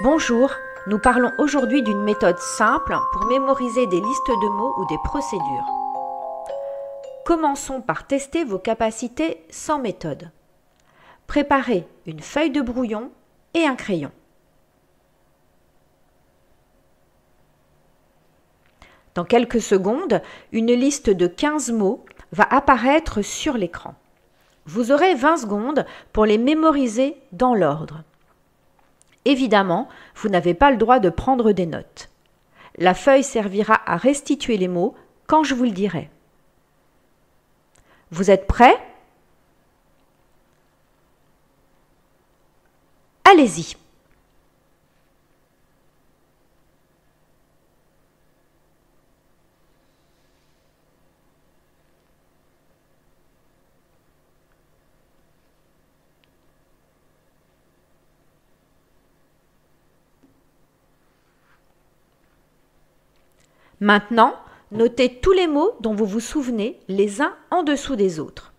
Bonjour, nous parlons aujourd'hui d'une méthode simple pour mémoriser des listes de mots ou des procédures. Commençons par tester vos capacités sans méthode. Préparez une feuille de brouillon et un crayon. Dans quelques secondes, une liste de 15 mots va apparaître sur l'écran. Vous aurez 20 secondes pour les mémoriser dans l'ordre. Évidemment, vous n'avez pas le droit de prendre des notes. La feuille servira à restituer les mots quand je vous le dirai. Vous êtes prêts? Allez-y! Maintenant, notez tous les mots dont vous vous souvenez les uns en dessous des autres.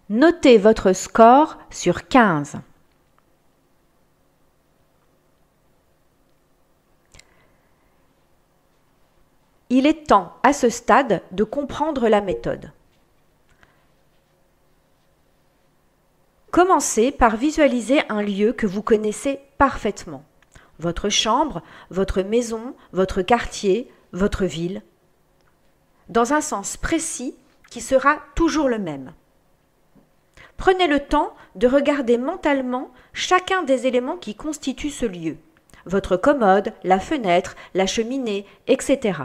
Notez votre score sur 15. Il est temps, à ce stade, de comprendre la méthode. Commencez par visualiser un lieu que vous connaissez parfaitement. Votre chambre, votre maison, votre quartier, votre ville. Dans un sens précis qui sera toujours le même. Prenez le temps de regarder mentalement chacun des éléments qui constituent ce lieu. Votre commode, la fenêtre, la cheminée, etc.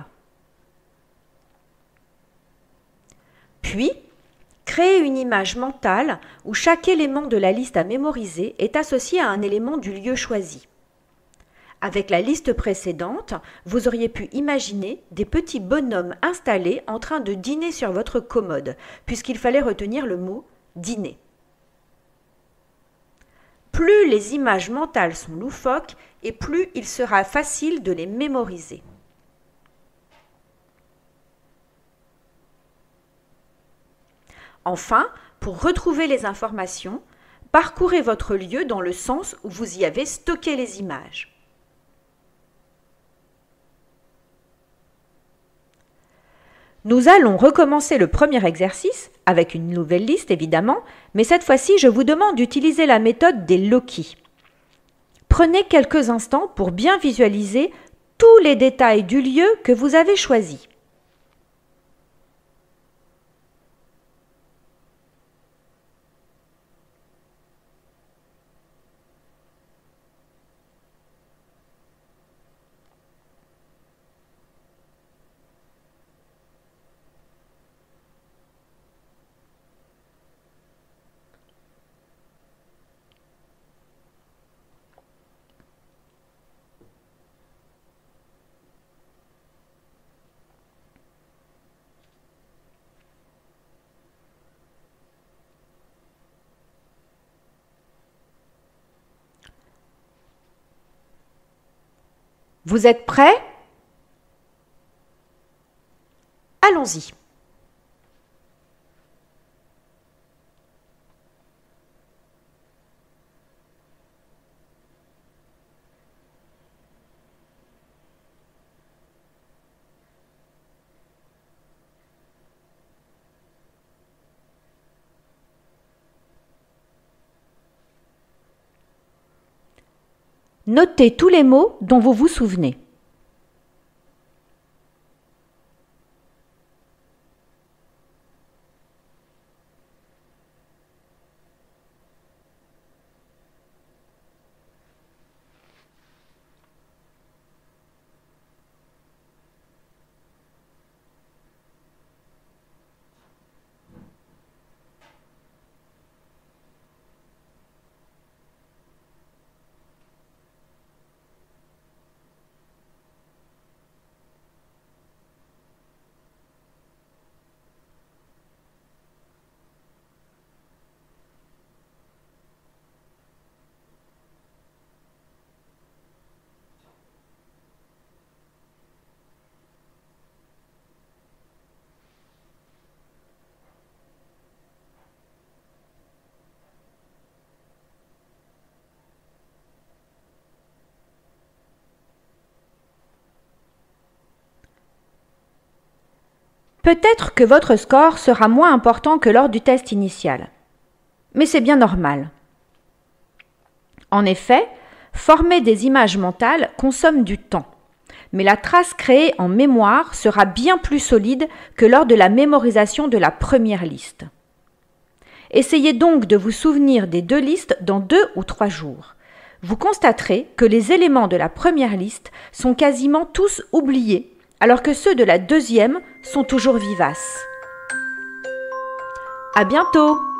Puis, créez une image mentale où chaque élément de la liste à mémoriser est associé à un élément du lieu choisi. Avec la liste précédente, vous auriez pu imaginer des petits bonhommes installés en train de dîner sur votre commode, puisqu'il fallait retenir le mot « dîner ». Plus les images mentales sont loufoques et plus il sera facile de les mémoriser. Enfin, pour retrouver les informations, parcourez votre lieu dans le sens où vous y avez stocké les images. Nous allons recommencer le premier exercice, avec une nouvelle liste évidemment, mais cette fois-ci je vous demande d'utiliser la méthode des Loki. Prenez quelques instants pour bien visualiser tous les détails du lieu que vous avez choisi. Vous êtes prêts? Allons-y. Notez tous les mots dont vous vous souvenez. Peut-être que votre score sera moins important que lors du test initial. Mais c'est bien normal. En effet, former des images mentales consomme du temps. Mais la trace créée en mémoire sera bien plus solide que lors de la mémorisation de la première liste. Essayez donc de vous souvenir des 2 listes dans 2 ou 3 jours. Vous constaterez que les éléments de la première liste sont quasiment tous oubliés, alors que ceux de la deuxième sont toujours vivaces. À bientôt!